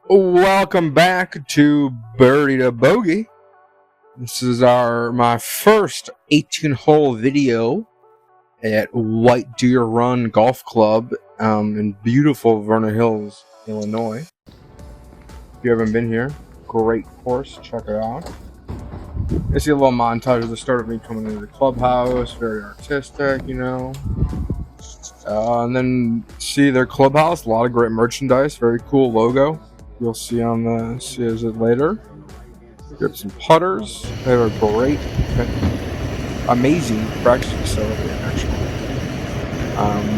Welcome back to Birdie to Bogey. This is my first 18-hole video at White Deer Run Golf Club in beautiful Vernon Hills, Illinois. If you haven't been here, great course. Check it out. You see a little montage of the start of me coming into the clubhouse. Very artistic, you know. And then see their clubhouse. A lot of great merchandise. Very cool logo. You'll see it later. Get some putters. They have a great, amazing practice facility, actually.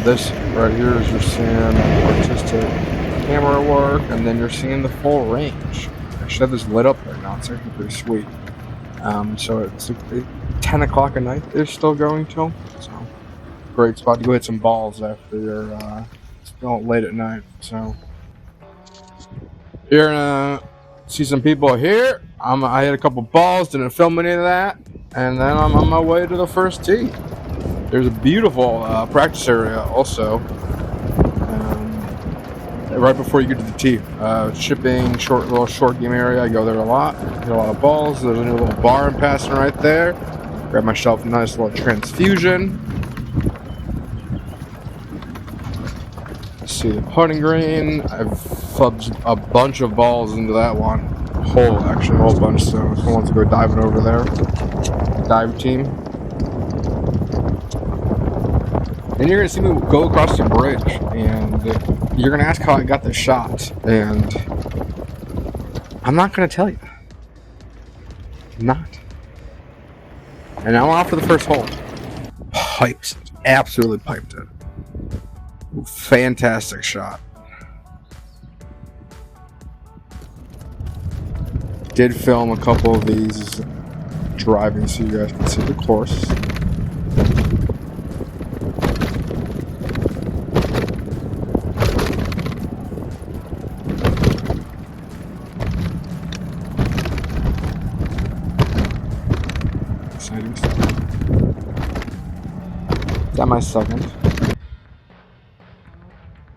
This right here is you're seeing artistic camera work, and then you're seeing the full range. I should have this lit up right now. It's actually pretty sweet. So it's 10 o'clock at night. They're still going till. So great spot to go hit some balls after you're still late at night. So you're gonna see some people here. I hit a couple balls, didn't film any of that, and then I'm on my way to the first tee. There's a beautiful practice area also, right before you get to the tee. Little short game area. I go there a lot. Hit a lot of balls. There's a new little bar I'm passing right there. Grab myself a nice little transfusion. See the putting green. I've flubbed a bunch of balls into that one. Actually a whole bunch. So if someone wants to go diving over there, dive team. Then you're gonna see me go across the bridge, and you're gonna ask how I got the shot, and I'm not gonna tell you. I'm not. And I'm off for the first hole. Piped, absolutely piped it. Fantastic shot. Did film a couple of these driving so you guys can see the course. Exciting stuff. Got my second.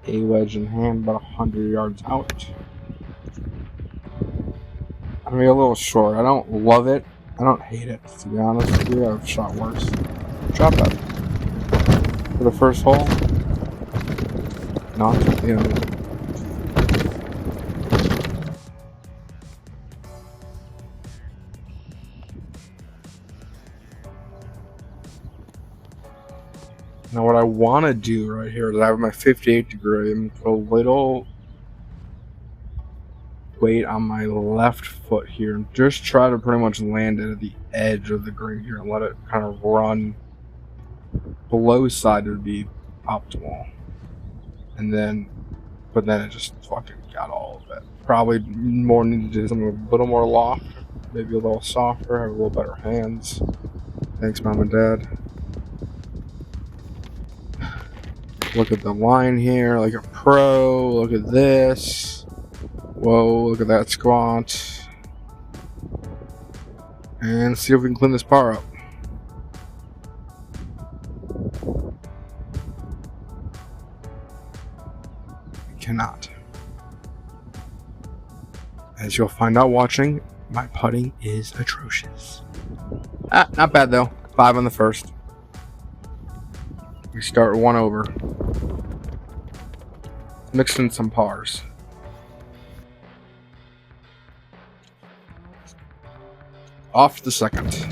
A wedge in hand, about 100 yards out. I mean, a little short. I don't love it. I don't hate it, to be honest with you. I've shot worse. Drop that. For the first hole. Not, Now what I want to do right here is I have my 58 degree and put a little weight on my left foot here and just try to pretty much land it at the edge of the green here and let it kind of run. Below side would be optimal. But then it just fucking got all of it. Probably more need to do something a little more loft, maybe a little softer, have a little better hands. Thanks, Mom and Dad. Look at the line here, like a pro. Look at this. Whoa, look at that squat. And see if we can clean this par up. We cannot. As you'll find out watching, my putting is atrocious. Not bad though. 5 on the first. We start 1 over. Mixed in some pars. Off to the second.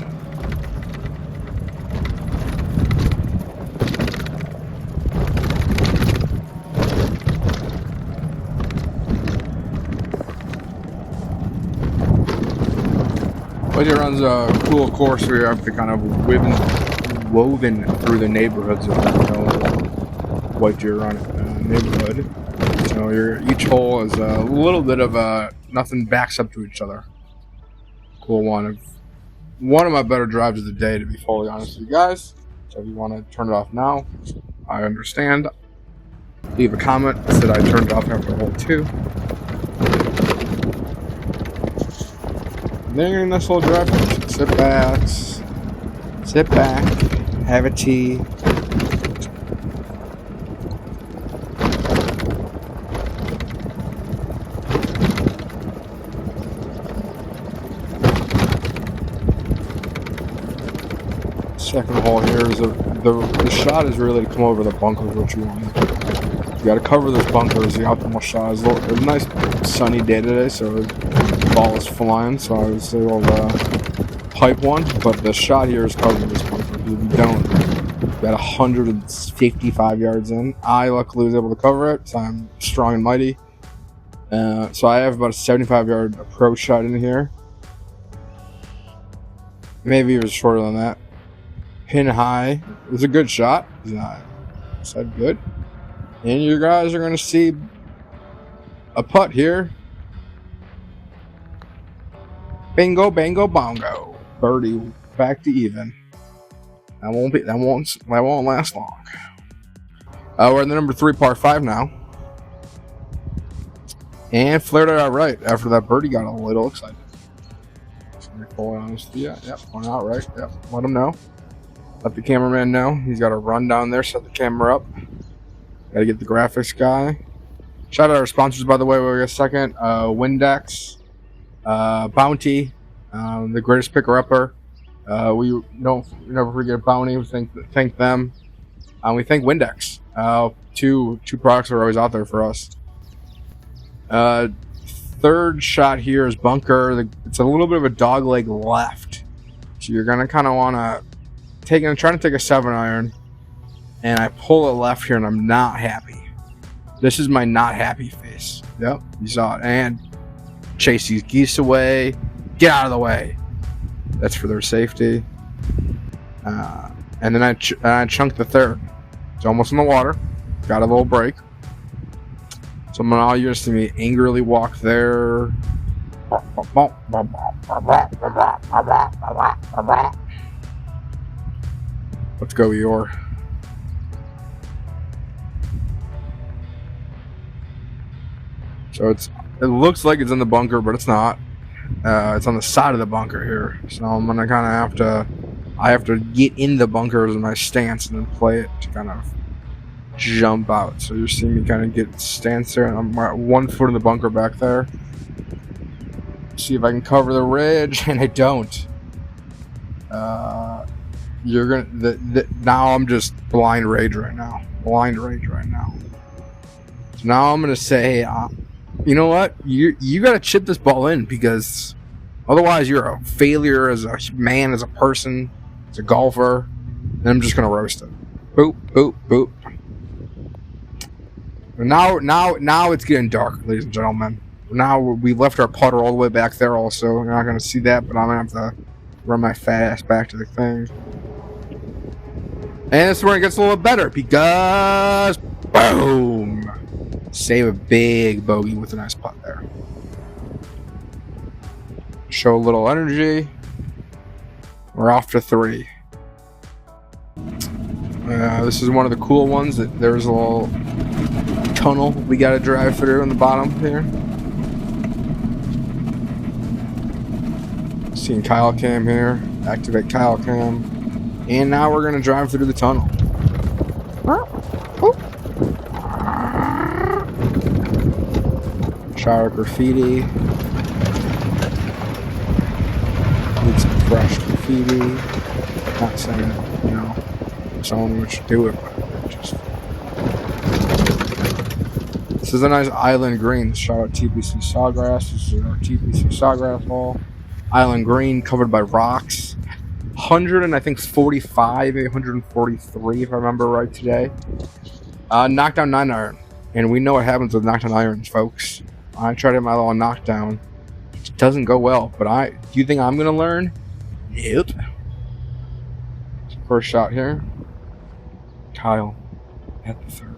Bogey runs a cool course where you have to kind of woven through the neighborhoods of that White Deer Run neighborhood. So each hole is a little bit of nothing backs up to each other. Cool one. One of my better drives of the day, to be fully honest with you guys. So if you want to turn it off now, I understand. Leave a comment that said I turned it off after hole 2. And then you're in this little drive. Sit back, have a tea. Second hole here is the shot is really to come over the bunkers, what you want. You got to cover those bunkers. The optimal shot is a nice sunny day today, so the ball is flying. So I was able to pipe one, but the shot here is covering this bunker. If you don't, you got 155 yards in. I luckily was able to cover it, so I'm strong and mighty. So I have about a 75-yard approach shot in here. Maybe it was shorter than that. Pin high. It was a good shot. I said good. And you guys are going to see a putt here. Bingo, bango, bongo. Birdie back to even. That won't last long. We're in the number 3 par 5 now. And flared it out right after that birdie got a little excited. Yep, going out right. Yep, let him know. Let the cameraman know. He's got to run down there, set the camera up. Got to get the graphics guy. Shout out our sponsors, by the way. We'll get a second. Windex, Bounty, the greatest picker-upper. We never forget Bounty. We thank them. We thank Windex. Two products are always out there for us. Third shot here is bunker. It's a little bit of a dog leg left, so you're gonna kind of want to I'm trying to take a 7-iron, and I pull it left here, and I'm not happy. This is my not happy face. Yep, you saw it. And chase these geese away. Get out of the way. That's for their safety. And then I chunked the third. It's almost in the water. Got a little break. So I'm gonna you're gonna see me angrily walk there. Let's go, Eeyore. So it looks like it's in the bunker, but it's not. It's on the side of the bunker here. So I'm gonna kind of have to get in the bunkers in my stance and then play it to kind of jump out. So you're seeing me kind of get stance there, and I'm at 1 foot in the bunker back there. See if I can cover the ridge, and I don't. Now I'm just blind rage right now. So now I'm gonna say, you know what? You gotta chip this ball in, because otherwise you're a failure as a man, as a person, as a golfer. And I'm just gonna roast it. Boop, boop, boop. Now it's getting dark, ladies and gentlemen. Now we left our putter all the way back there also. You're not going to see that, but I'm going to have to run my fat ass back to the thing. And this is where it gets a little bit better, because boom! Save a big bogey with a nice putt there. Show a little energy. We're off to 3. This is one of the cool ones. There's a little tunnel we got to drive through in the bottom here. Seeing Kyle Cam here. Activate Kyle Cam. And now we're going to drive through the tunnel. Shower graffiti. Need some fresh graffiti. Not saying, someone would do it, but just. This is a nice island green. Shout out TPC Sawgrass. This is our TPC Sawgrass hole. Island green covered by rocks. 145, maybe 143 if I remember right today. Knockdown 9-iron. And we know what happens with knockdown irons, folks. I tried to hit my little knockdown. It doesn't go well, but do you think I'm gonna learn? Nope. First shot here. Kyle at the 3rd.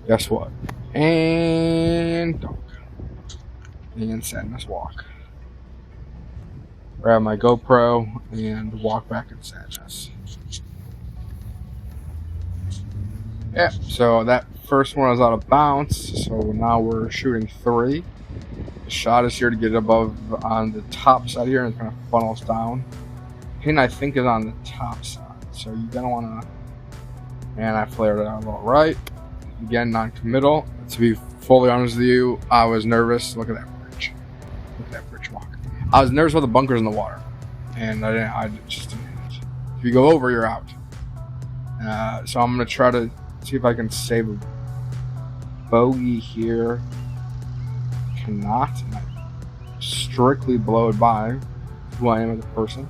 Guess what? And dunk. And sadness walk. Grab my GoPro and walk back in sadness. Yeah, so that first one was out of bounds. So now we're shooting 3. The shot is here to get above on the top side here and kind of funnels down. Pin, I think, is on the top side. So you're going to want to. And I flared it out a little right. Again, non-committal. To be fully honest with you, I was nervous. Look at that bridge. Look at that bridge walk. I was nervous about the bunkers in the water. and I just didn't hit. If you go over, you're out. So I'm gonna try to see if I can save a bogey here. Cannot. And I strictly blow it by who I am as a person.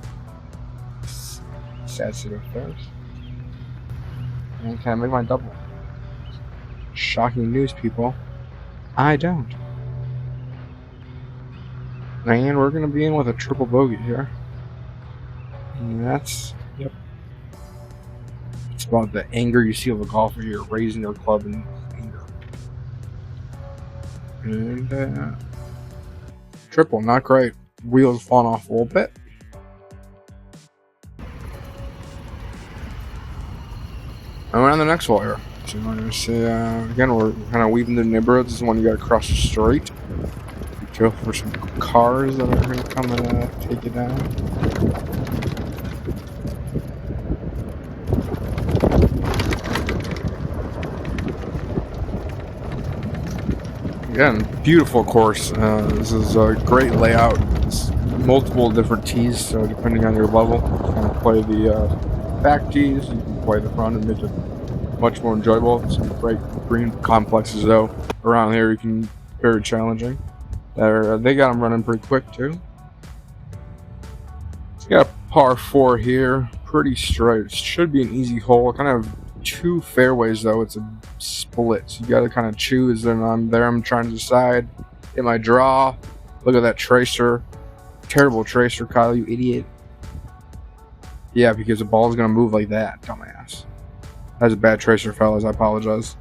Sad state of affairs. And can I make my double? Shocking news, people. I don't. And we're gonna be in with a triple bogey here. And that's, yep. It's about the anger you see of a golfer. You're raising your club in anger. And triple, not great. Wheels falling off a little bit. And we're on the next hole here. So I'm going to say, again, we're kind of weaving the neighborhoods. This is one you got to cross the street. Be careful for some cars that are going to come and take you down. Again, beautiful course. This is a great layout. It's multiple different tees, so depending on your level, you can play the back tees, you can play the front and make it much more enjoyable. Some great green complexes though around here. You can very challenging. They got them running pretty quick too. So you got a par 4 here, pretty straight. It should be an easy hole. Kind of 2 fairways though. It's a split, so you got to kind of choose. And I'm there. I'm trying to decide. Hit my draw. Look at that tracer. Terrible tracer, Kyle. You idiot. Yeah, because the ball is gonna move like that, dumbass. That's a bad tracer, fellas. I apologize.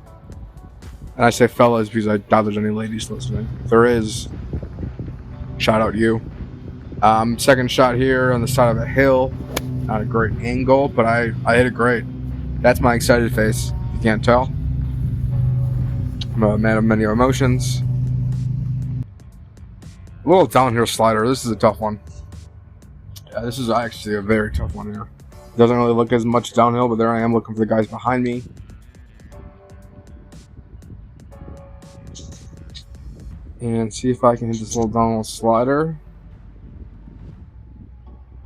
And I say fellas because I doubt there's any ladies listening. If there is, shout out you. Second shot here on the side of a hill. Not a great angle, but I hit it great. That's my excited face. You can't tell. I'm a man of many emotions. A little downhill slider. This is a tough one. Yeah, this is actually a very tough one here. Doesn't really look as much downhill, but there I am looking for the guys behind me. And see if I can hit this little downhill slider.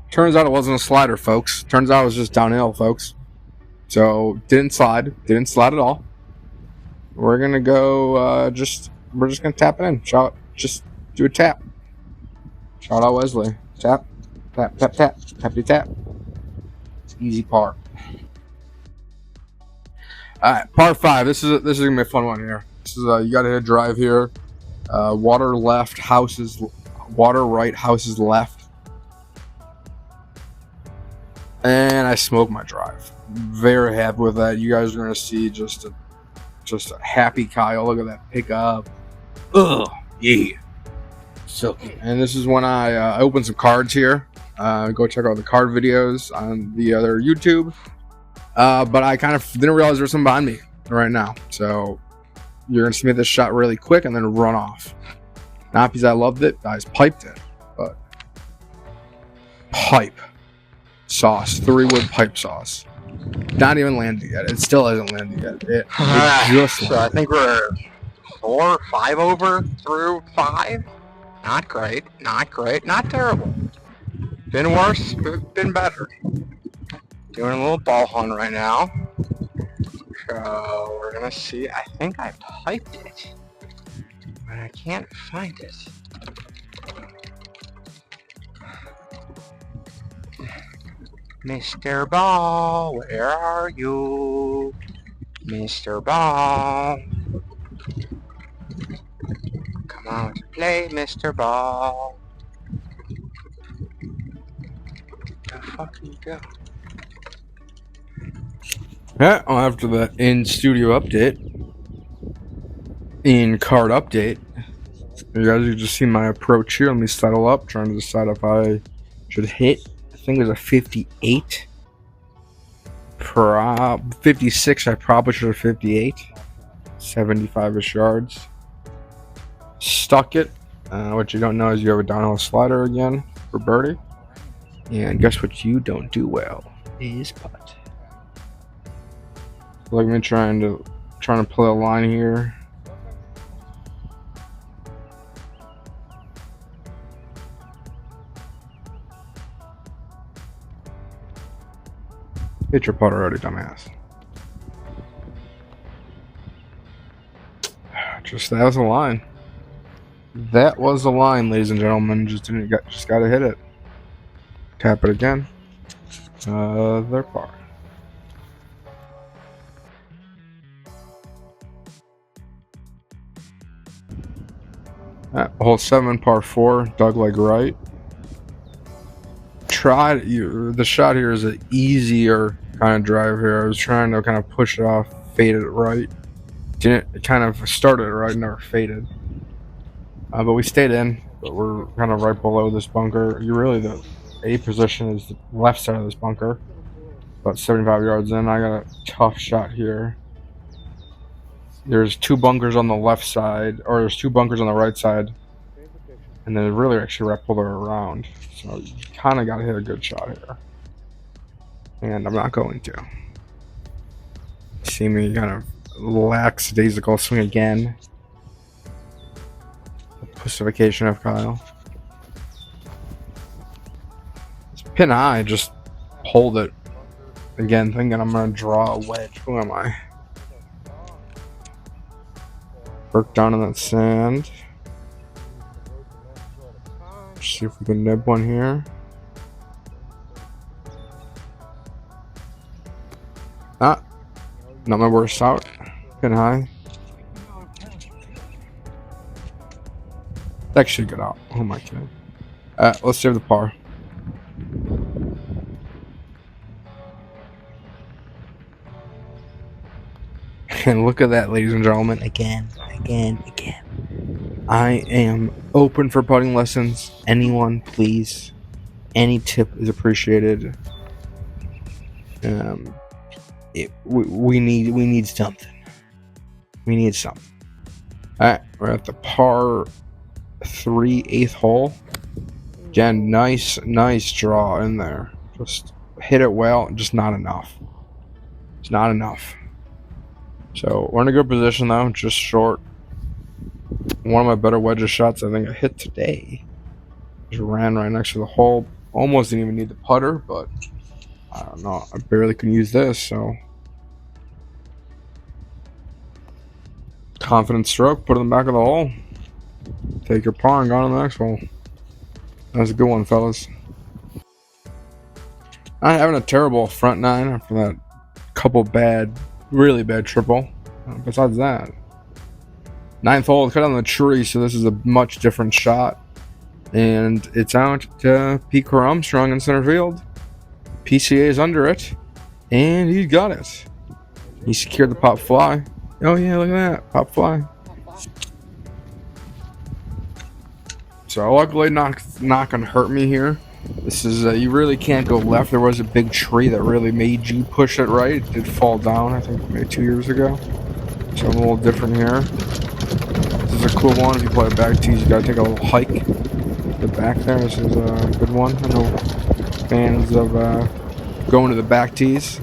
Turns out it wasn't a slider, folks. Turns out it was just downhill, folks. So, didn't slide. Didn't slide at all. We're going to go, we're just going to tap it in. Just do a tap. Shout out Wesley. Tap, tap, tap, tap, tappity tap. Easy par. All right, par 5. This is gonna be a fun one here. This is you got to hit a drive here. Water left, water right, houses left, and I smoked my drive. Very happy with that. You guys are gonna see just a happy Kyle. Look at that pickup. Ugh, yeah. So, and this is when I opened some cards here. Go check out the card videos on the other YouTube. But I kind of didn't realize there was something behind me right now. So you're going to submit this shot really quick and then run off. Not because I loved it. I just piped it. But pipe sauce. 3-wood pipe sauce. Not even landed yet. It still hasn't landed yet. It just landed. So I think we're 4 or 5 over through 5. Not great. Not great. Not terrible. Been worse, been better. Doing a little ball hunt right now. So we're gonna see. I think I piped it, but I can't find it. Mr. Ball, where are you? Mr. Ball. Come out to play, Mr. Ball. Where the fuck you go? Yeah, well, after that in-studio update, in-card update, you guys have just seen my approach here. Let me settle up, trying to decide if I should hit. I think it was a 58. 56, I probably should have 58. 75-ish yards. Stuck it. What you don't know is you have a downhill slider again for birdie. And guess what you don't do well is putt. Like me trying to play a line here. Hit your putter already, dumbass. Just that was a line. That was a line, ladies and gentlemen. Just gotta hit it. Tap it again. They're par. Hole 7, par 4, dug leg right. The shot here is an easier kind of drive here. I was trying to kind of push it off, fade it right. It kind of started right, never faded. But we stayed in, but we're kind of right below this bunker. The A position is the left side of this bunker. About 75 yards in, I got a tough shot here. There's 2 bunkers on the left side, or there's 2 bunkers on the right side. And then really actually wrap puller around. So you kind of got to hit a good shot here. And I'm not going to. See me kind of lackadaisical swing again. Pussification of Kyle. This pin high, just hold it. Again, thinking I'm going to draw a wedge. Who am I? Work down in that sand. See if we can nib one here. Not my worst out. Pin high. That should get out. Oh my god. Let's save the par. And look at that, ladies and gentlemen. Again. I am open for putting lessons. Anyone, please. Any tip is appreciated. We need something. We need something. Alright, we're at the par 3 8th hole. Again, nice draw in there. Just hit it well, just not enough. It's not enough. So we're in a good position though, just short. One of my better wedge shots I think I hit today. Just ran right next to the hole. Almost didn't even need the putter, but I don't know. I barely can use this, so. Confident stroke, put it in the back of the hole. Take your par and go on to the next hole. That's a good one, fellas. I'm having a terrible front 9 after that couple really bad triple. Besides that, 9th hole, cut on the tree, so this is a much different shot. And it's out to Pete Armstrong in center field. PCA is under it, and he got it. He secured the pop fly. Oh yeah, look at that, pop fly. So luckily, not gonna hurt me here. This is you really can't go left. There was a big tree that really made you push it right. It did fall down, I think maybe 2 years ago. So I'm a little different here. This is a cool one. If you play back tees, you gotta take a little hike. The back there. This is a good one. I know fans of going to the back tees.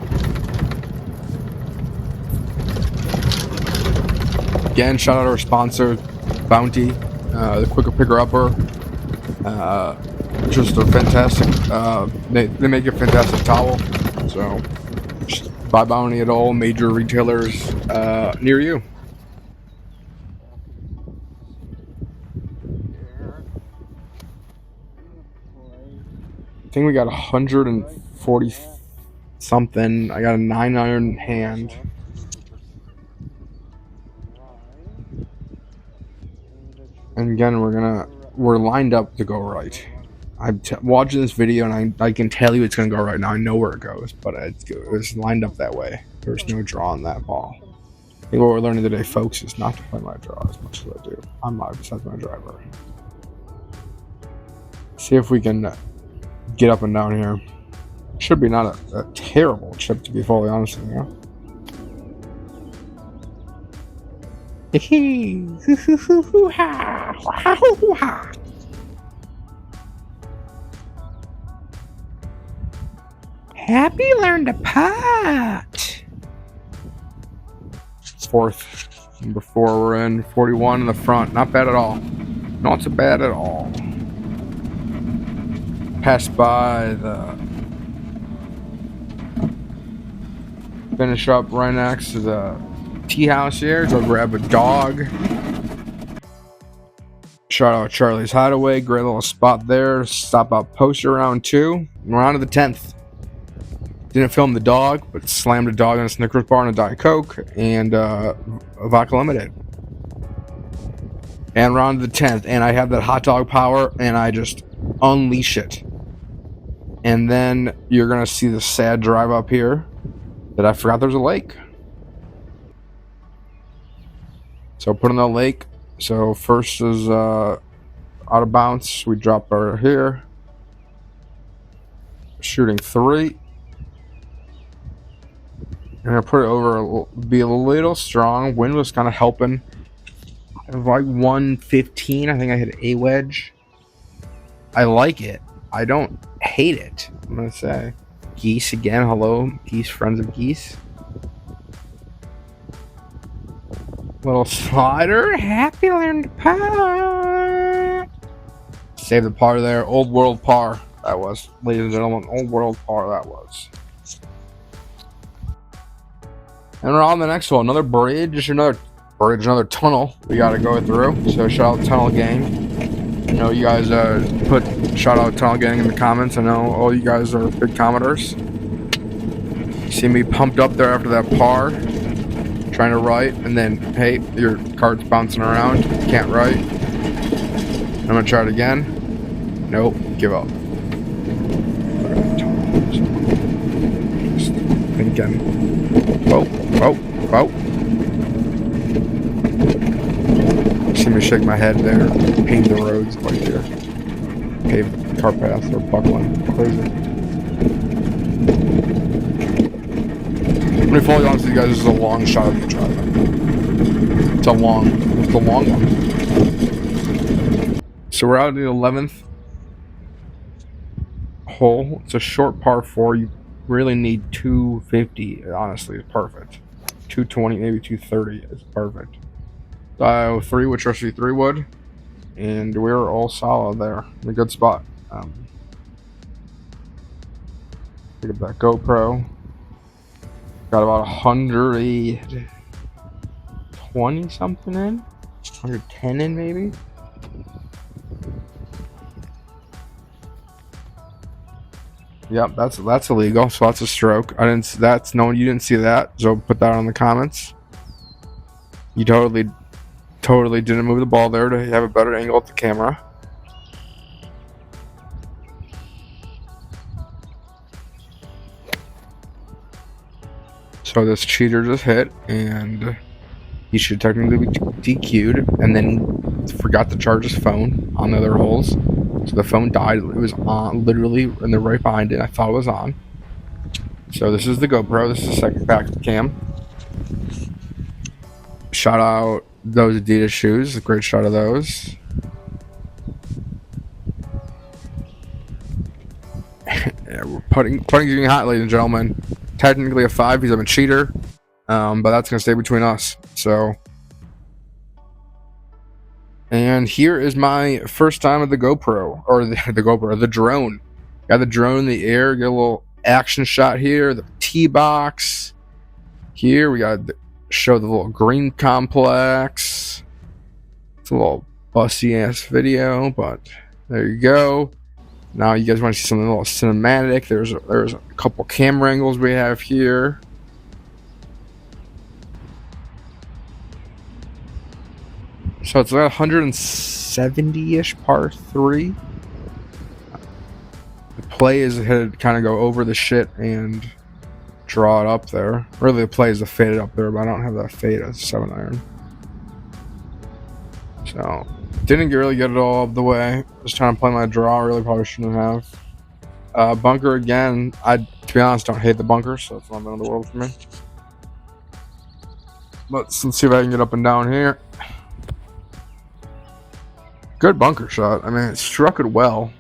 Again, shout out to our sponsor, Bounty, the quicker picker upper. Just a fantastic. They make a fantastic towel. So just buy Bounty at all major retailers near you. I think we got 140 something. I got a 9-iron in hand. And again, we're lined up to go right. I'm watching this video and I can tell you it's gonna go right now. I know where it goes, but it's lined up that way. There's no draw on that ball. I think what we're learning today, folks, is not to play my draw as much as I do. I'm not besides my driver. See if we can get up and down here. Should be not a terrible chip, to be fully honest with you. Happy learned to putt. 4th. Number 4, we're in 41 in the front. Not bad at all. Not so bad at all. Passed by the Finish up right next to the tea house here. Go grab a dog. Shout out Charlie's Hideaway. Great little spot there. Stop out poster round 2. And we're on to the 10th. Didn't film the dog, but slammed a dog in a Snickers bar and a Diet Coke and a vodka lemonade. And we're on to the 10th. And I have that hot dog power and I just unleash it. And then you're going to see the sad drive up here that I forgot there's a lake. So put in the lake. So first is out of bounds. We drop our here. Shooting 3. And I put it over, be a little strong. Wind was kind of helping. It was like 115. I think I hit a wedge. I like it. I don't hate it. I'm going to say. Geese again. Hello, geese, friends of geese. Little slider. Happy land par. Save the par there. Old world par. That was. Ladies and gentlemen, old world par that was. And we're on the next one. Another bridge, another tunnel we gotta go through. So shout out Tunnel Gang. I know you guys put shout out Tunnel Gang in the comments. I know all you guys are big commenters. You see me pumped up there after that par, trying to write, and then hey, your card's bouncing around. Can't write. I'm gonna try it again. Nope, give up. Just thinking. Whoa. See me shake my head there. Pave the roads like here. Pave the car paths or buckling. Crazy. I'm gonna be fully honest with you guys, this is a long shot of the drive. It's a long one. So we're out at the 11th hole. It's a short par 4. You really need 250. Honestly, it's perfect. 220, maybe 230 is perfect. 3 with trusty 3 wood, and we're all solid there. In a good spot. Pick up that GoPro. Got about 120 something in, 110 in maybe. Yep, that's illegal. So that's a stroke. You didn't see that. So put that on the comments. You totally didn't move the ball there to have a better angle at the camera. So this cheater just hit, and he should technically be DQ'd, and then forgot to charge his phone on the other holes. So the phone died. It was on, literally, and they're right behind it. I thought it was on. So this is the GoPro. This is the second back cam. Shout out those Adidas shoes. A great shot of those. Yeah, we're putting getting hot, ladies and gentlemen. Technically a 5 because I'm a cheater, but that's gonna stay between us. So, and here is my first time with the GoPro, or the drone. Got the drone in the air. Get a little action shot here. The tee box. Here we got show the little green complex. It's a little bussy ass video, but there you go. Now you guys want to see something a little cinematic. There's a couple camera angles we have here. So it's about 170-ish par 3. The play is to kind of go over the shit and draw it up there. Really, the play is to fade it up there, but I don't have that fade as a 7-iron. So didn't really get it all up the way. Just trying to play my draw. Really probably shouldn't have. Bunker again. I, to be honest, don't hate the bunker, so it's not the end of the world for me. Let's see if I can get up and down here. Good bunker shot. I mean, it struck it well.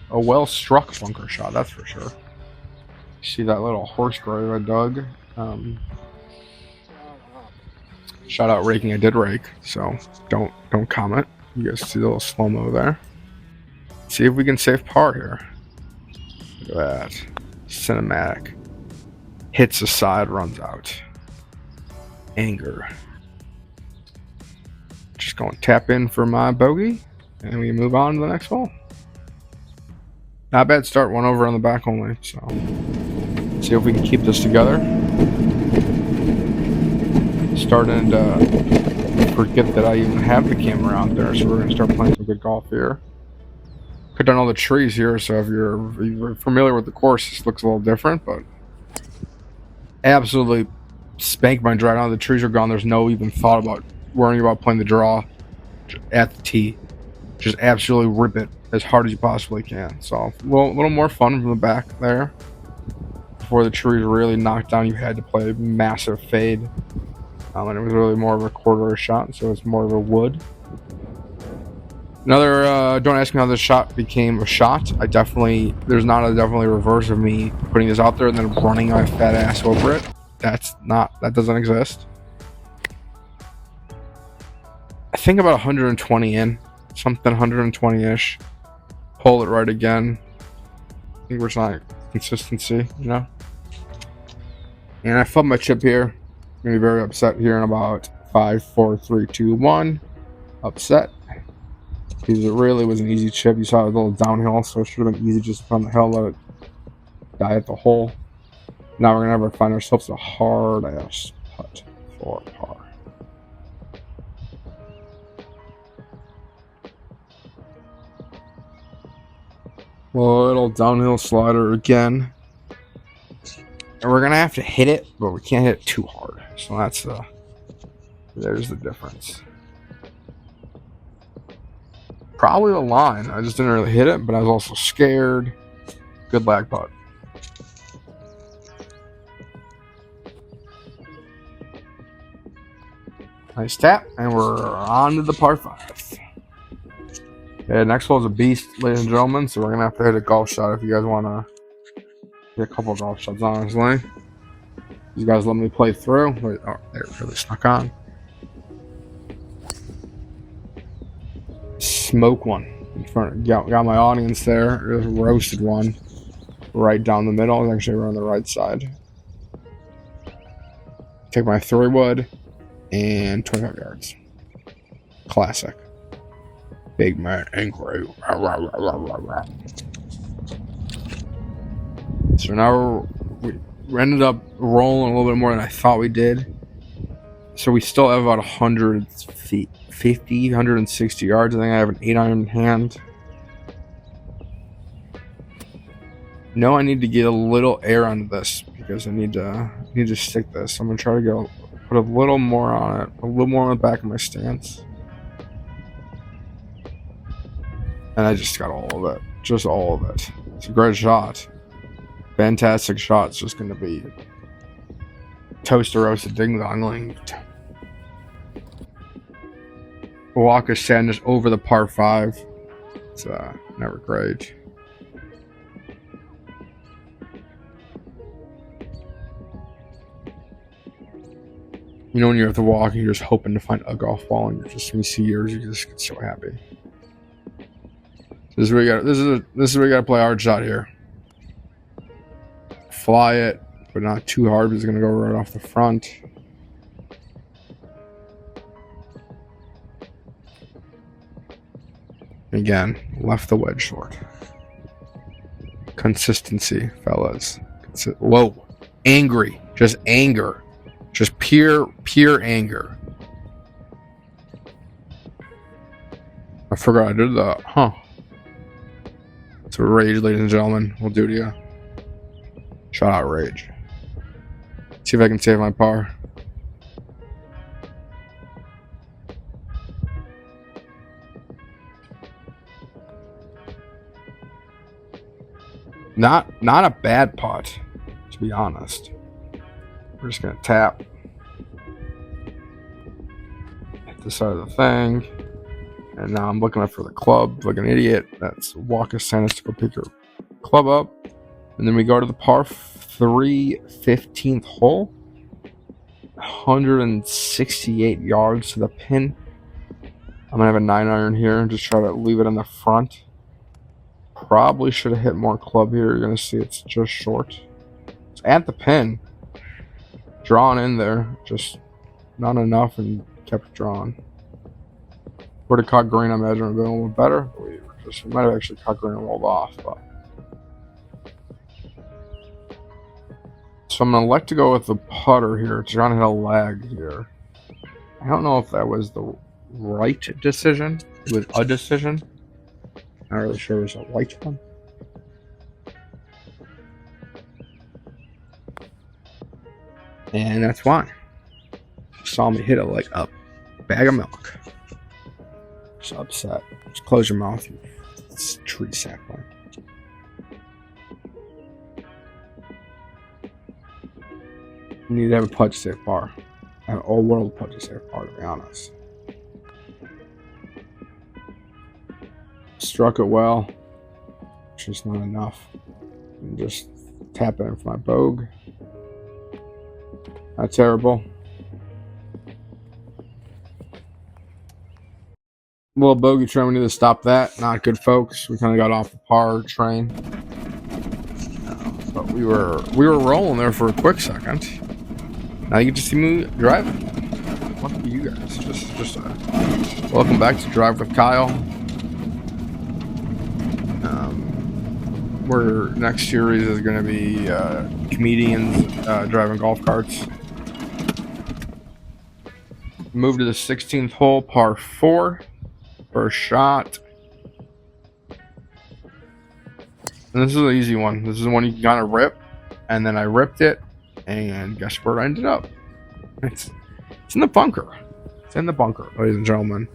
A well-struck bunker shot, that's for sure. See that little horse grave I dug? Shout out raking. I did rake, so don't comment. You guys see the little slow-mo there. See if we can save par here. Look at that. Cinematic. hits the side, runs out. Anger. Just going to tap in for my bogey, and we move on to the next hole. Not bad start, one over on the back only, so see if we can keep this together. Starting to forget that I even have the camera out there, so we're going to start playing some good golf here. Cut down all the trees here, so if you're familiar with the course, this looks a little different, but absolutely spank my drive. Now the trees are gone. There's no even thought about worrying about playing the draw at the tee. Just absolutely rip it as hard as you possibly can. So a little more fun from the back there. Before the trees really knocked down, you had to play a massive fade. And it was really more of a quarter shot, so it's more of a wood. Another, don't ask me how this shot became a shot. There's not a definitely reverse of me putting this out there and then running my fat ass over it. That doesn't exist. I think about 120 in, something 120-ish. Pull it right again. I think we're trying consistency, you know? And I flubbed my chip here. I'm gonna be very upset here in about 5, 4, 3, 2, 1. Upset. Because it really was an easy chip. You saw it a little downhill, so it should have been easy just on the hill, let it die at the hole. Now we're gonna have to find ourselves a hard ass putt for par. Little downhill slider again. And we're gonna have to hit it, but we can't hit it too hard. So there's the difference. Probably the line. I just didn't really hit it, but I was also scared. Good lag putt. Nice tap, and we're on to the par 5. Yeah, next hole is a beast, ladies and gentlemen, so we're going to have to hit a golf shot if you guys want to get a couple of golf shots, honestly. You guys let me play through. Wait, oh, there it really snuck on. Smoke one in front. Got my audience there. There's a roasted one right down the middle. It's actually around the right side. Take my 3-wood and 25 yards. Classic. Big man angry. So now we ended up rolling a little bit more than I thought we did. So we still have about 100 feet, 50, 160 yards. I think I have an 8-iron in hand. No, I need to get a little air onto this because I need to stick this. I'm gonna try to put a little more on it, a little more on the back of my stance. And I just got all of it. Just all of it. It's a great shot. Fantastic shot. It's just going to be toaster roasted ding dong. Walk of sadness over the par 5. It's never great. You know when you're at the walk and you're just hoping to find a golf ball and when you see yours, you just get so happy. This is where we gotta play hard shot here. Fly it, but not too hard. It's gonna go right off the front. Again, left the wedge short. Consistency, fellas. Whoa, angry, just anger, just pure anger. I forgot I did that, huh? It's a rage, ladies and gentlemen. We'll do to you. Shot out rage. See if I can save my par. Not a bad putt, to be honest. We're just gonna tap. Hit the side of the thing. And now I'm looking up for the club like an idiot. That's walk of sadness to go pick your club up. And then we go to the par 3 15th hole. 168 yards to the pin. I'm gonna have a 9-iron here and just try to leave it in the front. Probably should have hit more club here. You're gonna see it's just short. It's at the pin. drawn in there, just not enough, and kept drawn. Would have caught green, I imagine it would have been a little better. We might have actually caught green and rolled off, but. So I'm gonna elect to go with the putter here. Trying to hit a lag here. I don't know if that was the right decision. It was a decision. Not really sure it was a right one. And that's why. Saw me hit it like a bag of milk. Just upset. Just close your mouth, you tree sapling. You need to have a putt to save par. An old world putt to save par, to be honest. Struck it well. Just not enough. And just tap it in for my Bogey. Not terrible. Little Bogey train, we need to stop that. Not good, folks. We kind of got off the par train. But we were rolling there for a quick second. Now you get to see me driving. Lucky you guys. Just welcome back to Drive with Kyle. Where next series is going to be comedians driving golf carts. Move to the 16th hole, par 4. First shot. And this is an easy one. This is the one you can kind of rip. And then I ripped it. And guess where I ended up? It's in the bunker. It's in the bunker, ladies and gentlemen.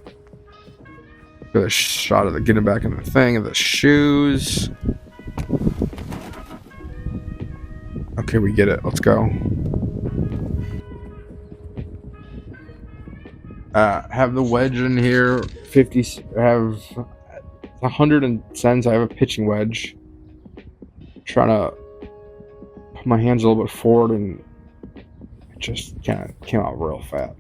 Get a shot of the getting back in the thing of the shoes. Okay, we get it. Let's go. Have the wedge in here. 50. Have 100 cents. I have a pitching wedge. Trying to put my hands a little bit forward, and it just kind of came out real fat.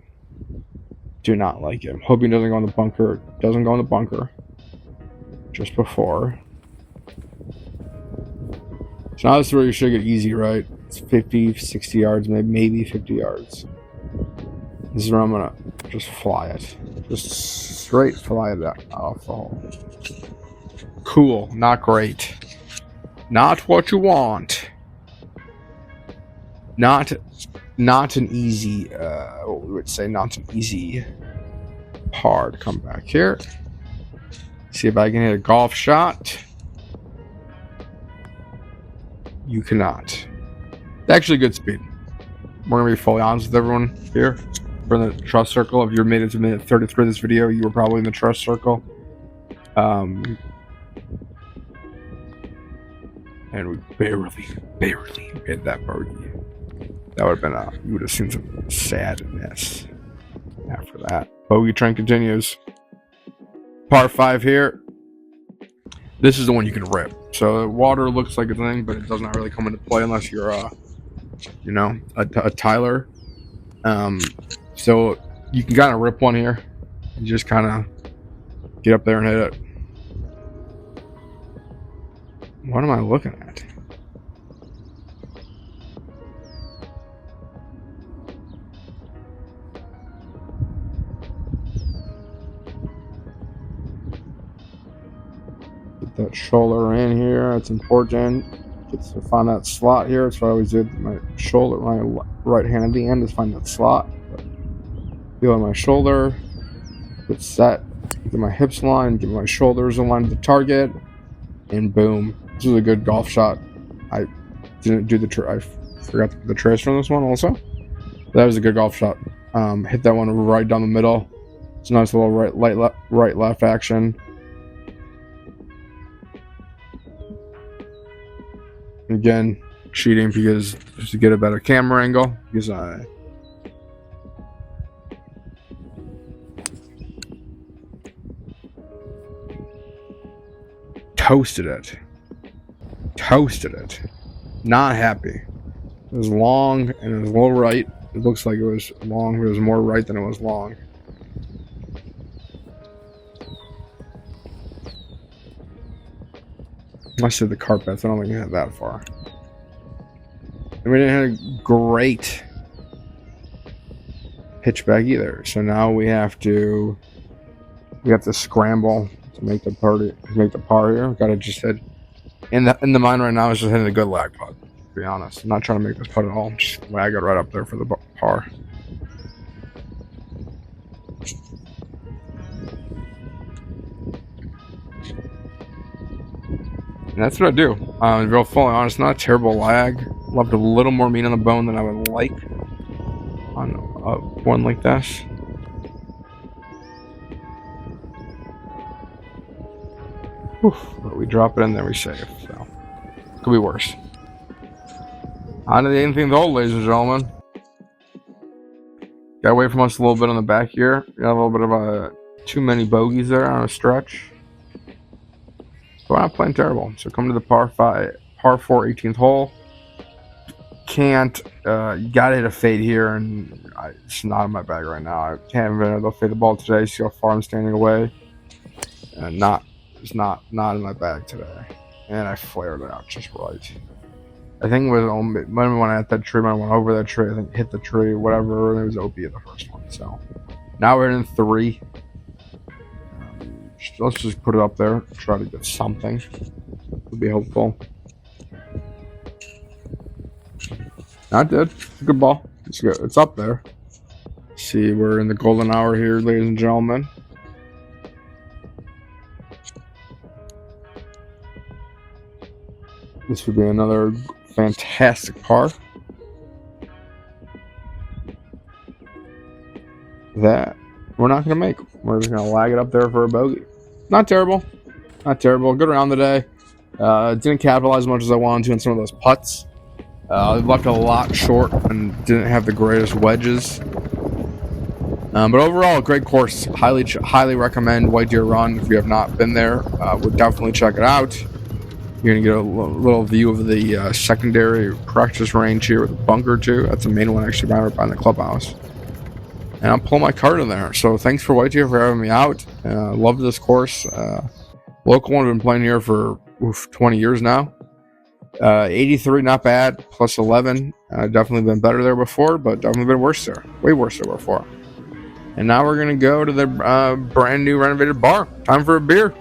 Do not like it. I'm hoping it doesn't go in the bunker. It doesn't go in the bunker. Just before. So now this is where you should get easy, right? It's 50, 60 yards, maybe 50 yards. This is where I'm gonna just fly it. Just straight fly it off the hole. Cool, not great. Not what you want. Not an easy, what we would say, not an easy par to come back here. See if I can hit a golf shot. You cannot. It's actually good speed. We're going to be fully honest with everyone here. We're in the trust circle. If you're made it to minute 33 of this video, you were probably in the trust circle. And we barely hit that bogey. That would have been you would have seen some sadness after that. Bogey train continues. Par 5 here. This is the one you can rip. So water looks like a thing, but it does not really come into play unless you're a Tyler. So you can kind of rip one here. You just kind of get up there and hit it. What am I looking at? Get that shoulder in here. It's important. Get to find that slot here. That's what I always did. My shoulder, my right hand at the end is find that slot. Feel on my shoulder. Get set. Get my hips aligned. Get my shoulders aligned to the target. And boom. This is a good golf shot. I didn't do I forgot to put the trace from this one also. That was a good golf shot. Hit that one right down the middle. It's a nice little right left action. Again, cheating because just to get a better camera angle. Because I toasted it. Not happy. It was long and it was a little right. It looks like it was long, but it was more right than it was long. I said the carpets. I don't think it had that far. And we didn't have a great pitch back either. So now we have to scramble to make the par here. Got to just hit in the mind right now is just hitting a good lag putt. To be honest, I'm not trying to make this putt at all. Just lag it right up there for the par. And that's what I do. Real fully honest, not a terrible lag. Loved a little more meat on the bone than I would like on one like this. But we drop it in there, we save. So could be worse. On to the anything though, ladies and gentlemen. Got away from us a little bit on the back here. Got a little bit of too many bogeys there on a stretch. But we're not playing terrible. So come to the par 4 18th hole. Can't, you gotta hit a fade here, and it's not in my bag right now. I can't even able to fade the ball today. See how far I'm standing away. And it's not in my bag today. And I flared it out just right. I think it was when I hit that tree, when I went over that tree, I think hit the tree, whatever, and it was OP at the first one. So now we're in 3. Let's just put it up there, try to get something. Would be helpful. Not dead. It's a good ball. It's good. It's up there. See, we're in the golden hour here, ladies and gentlemen. This would be another fantastic par. That we're not going to make. We're just going to lag it up there for a bogey. Not terrible. Not terrible. Good round today. Didn't capitalize as much as I wanted to on some of those putts. Left a lot short and didn't have the greatest wedges. But overall, great course. Highly recommend White Deer Run. If you have not been there, would definitely check it out. You're going to get a little view of the secondary practice range here with a bunker too. That's the main one actually right behind the clubhouse. And I'll pull my card in there. So thanks for White Deer for having me out. Loved this course. Local one, I've been playing here for 20 years now. 83, not bad. Plus 11. Definitely been better there before, but definitely been worse there. Way worse there before. And now we're going to go to the brand new renovated bar. Time for a beer.